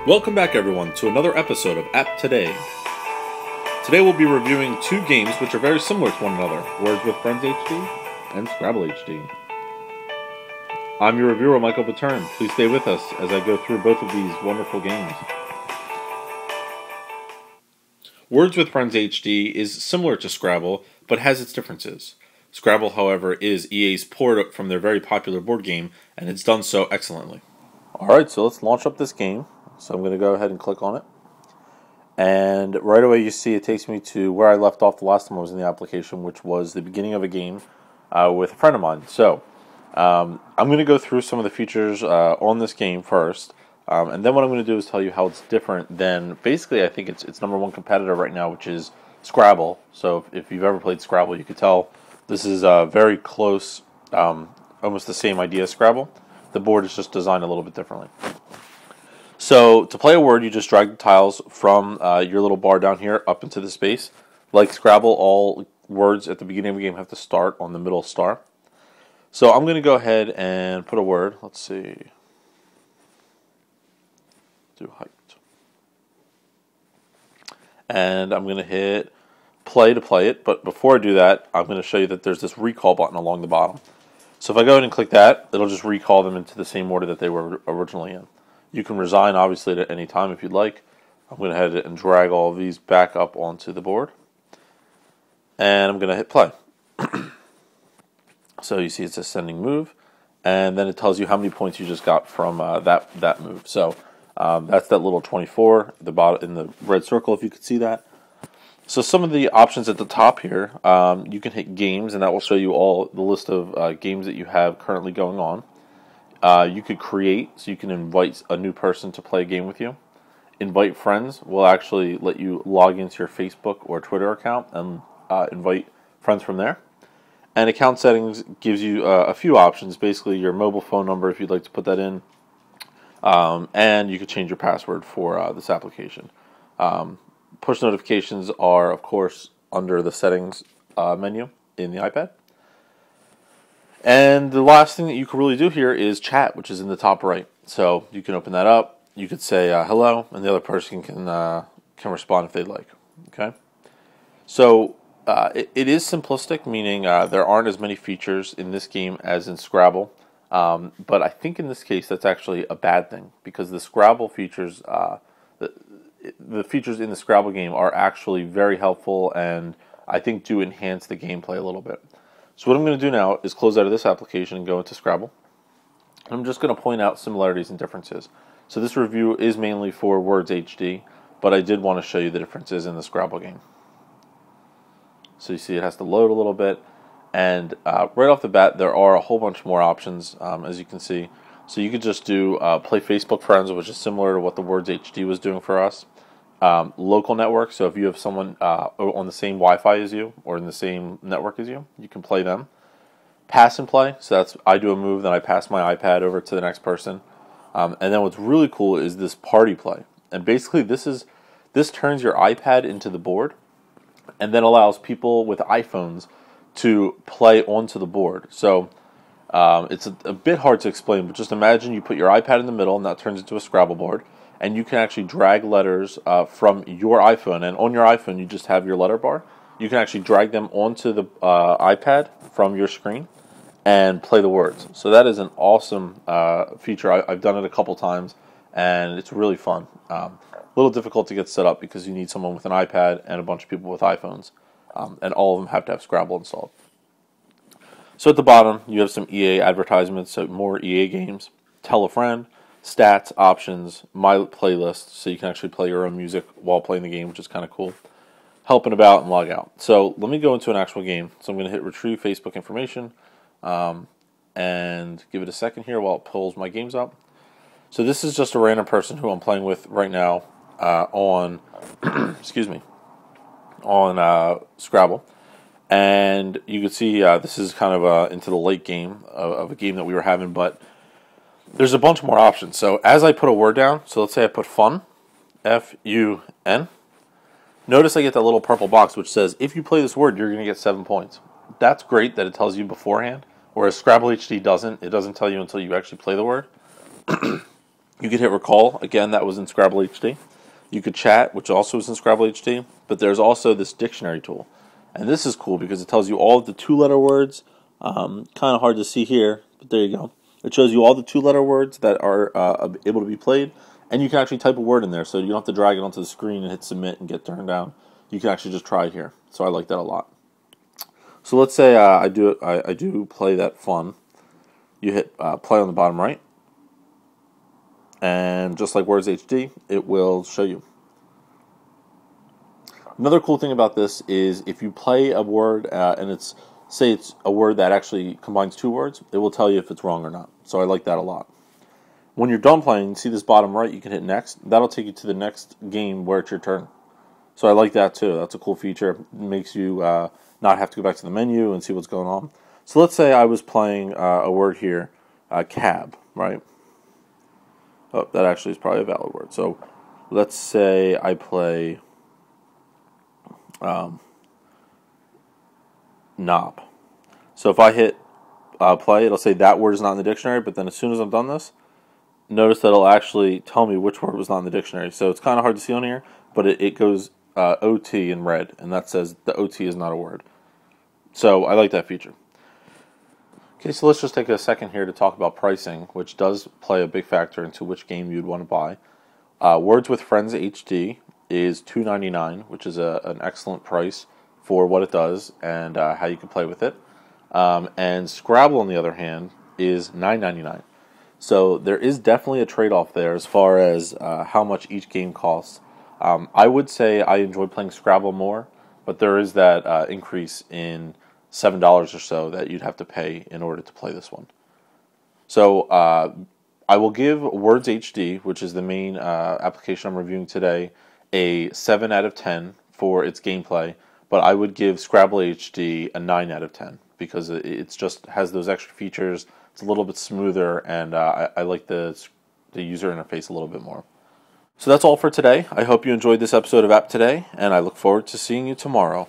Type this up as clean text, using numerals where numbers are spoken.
Welcome back everyone to another episode of App Today. Today we'll be reviewing two games which are very similar to one another, Words with Friends HD and Scrabble HD. I'm your reviewer, Michael Pattern. Please stay with us as I go through both of these wonderful games. Words with Friends HD is similar to Scrabble, but has its differences. Scrabble, however, is EA's port from their very popular board game, and it's done so excellently. Alright, so let's launch up this game. So I'm going to go ahead and click on it. And right away you see it takes me to where I left off the last time I was in the application, which was the beginning of a game with a friend of mine. So I'm going to go through some of the features on this game first. And then what I'm going to do is tell you how it's different than, basically I think it's number one competitor right now, which is Scrabble. So if you've ever played Scrabble, you could tell this is very close, almost the same idea as Scrabble. The board is just designed a little bit differently. So to play a word, you just drag the tiles from your little bar down here up into the space. Like Scrabble, all words at the beginning of the game have to start on the middle star. So I'm going to go ahead and put a word. Let's see. Do height. And I'm going to hit play to play it. But before I do that, I'm going to show you that there's this recall button along the bottom. So if I go ahead and click that, it'll just recall them into the same order that they were originally in. You can resign, obviously, at any time if you'd like. I'm going to head and drag all of these back up onto the board. And I'm going to hit play. So you see it's a sending move. And then it tells you how many points you just got from that move. So that's that little 24 at the bottom in the red circle, if you could see that. So some of the options at the top here, you can hit games, and that will show you all the list of games that you have currently going on. You could create, so you can invite a new person to play a game with you. Invite friends will actually let you log into your Facebook or Twitter account and invite friends from there. And account settings gives you a few options, basically your mobile phone number if you'd like to put that in. And you could change your password for this application. Push notifications are, of course, under the settings menu in the iPad. And the last thing that you can really do here is chat, which is in the top right. So you can open that up. You could say hello, and the other person can respond if they'd like. Okay. So it is simplistic, meaning there aren't as many features in this game as in Scrabble. But I think in this case that's actually a bad thing, because the Scrabble features, the features in the Scrabble game are actually very helpful, and I think do enhance the gameplay a little bit. So what I'm going to do now is close out of this application and go into Scrabble. I'm just going to point out similarities and differences. So this review is mainly for Words HD, but I did want to show you the differences in the Scrabble game. So you see it has to load a little bit, and right off the bat there are a whole bunch more options, as you can see. So you could just do play Facebook Friends, which is similar to what the Words HD was doing for us. Local network, so if you have someone on the same Wi-Fi as you or in the same network as you, you can play them. Pass and play, so that's I do a move, then I pass my iPad over to the next person. And then what's really cool is this party play, and basically this turns your iPad into the board, and then allows people with iPhones to play onto the board. So it's a bit hard to explain, but just imagine you put your iPad in the middle, and that turns into a Scrabble board. And you can actually drag letters from your iPhone. And on your iPhone, you just have your letter bar. You can actually drag them onto the iPad from your screen and play the words. So that is an awesome feature. I've done it a couple times, and it's really fun. A little difficult to get set up because you need someone with an iPad and a bunch of people with iPhones. And all of them have to have Scrabble installed. So at the bottom, you have some EA advertisements, so more EA games. Tell a friend. Stats, options, my playlist, so you can actually play your own music while playing the game, which is kind of cool. Helping about and log out. So let me go into an actual game. So I'm going to hit retrieve Facebook information and give it a second here while it pulls my games up. So this is just a random person who I'm playing with right now on excuse me, on Scrabble. And you can see this is kind of into the late game of a game that we were having, but there's a bunch more options. So as I put a word down, so let's say I put fun, F-U-N, notice I get that little purple box which says, if you play this word, you're going to get 7 points. That's great that it tells you beforehand, whereas Scrabble HD doesn't. It doesn't tell you until you actually play the word. You could hit recall. Again, that was in Scrabble HD. You could chat, which also is in Scrabble HD. But there's also this dictionary tool. And this is cool because it tells you all of the two-letter words. Kind of hard to see here, but there you go. It shows you all the two-letter words that are able to be played. And you can actually type a word in there, so you don't have to drag it onto the screen and hit submit and get turned down. You can actually just try it here. So I like that a lot. So let's say I do play that fun. You hit play on the bottom right. And just like Words HD, it will show you. Another cool thing about this is if you play a word and it's a word that actually combines two words, it will tell you if it's wrong or not. So I like that a lot. When you're done playing, see this bottom right, you can hit next. That'll take you to the next game where it's your turn. So I like that too. That's a cool feature. It makes you not have to go back to the menu and see what's going on. So let's say I was playing a word here, cab, right? Oh, that actually is probably a valid word. So let's say I play knob. So if I hit play, it'll say that word is not in the dictionary, but then as soon as I'm done this, notice that it'll actually tell me which word was not in the dictionary. So it's kind of hard to see on here, but it goes OT in red, and that says the OT is not a word. So I like that feature. Okay, so let's just take a second here to talk about pricing, which does play a big factor into which game you'd want to buy. Words with Friends HD is $2.99, which is an excellent price for what it does and how you can play with it. And Scrabble, on the other hand, is $9.99. So there is definitely a trade-off there as far as how much each game costs. I would say I enjoy playing Scrabble more, but there is that increase in $7 or so that you'd have to pay in order to play this one. So I will give Words HD, which is the main application I'm reviewing today, a 7 out of 10 for its gameplay, but I would give Scrabble HD a 9 out of 10 because it's just has those extra features. It's a little bit smoother, and I like the user interface a little bit more. So that's all for today. I hope you enjoyed this episode of App Today, and I look forward to seeing you tomorrow.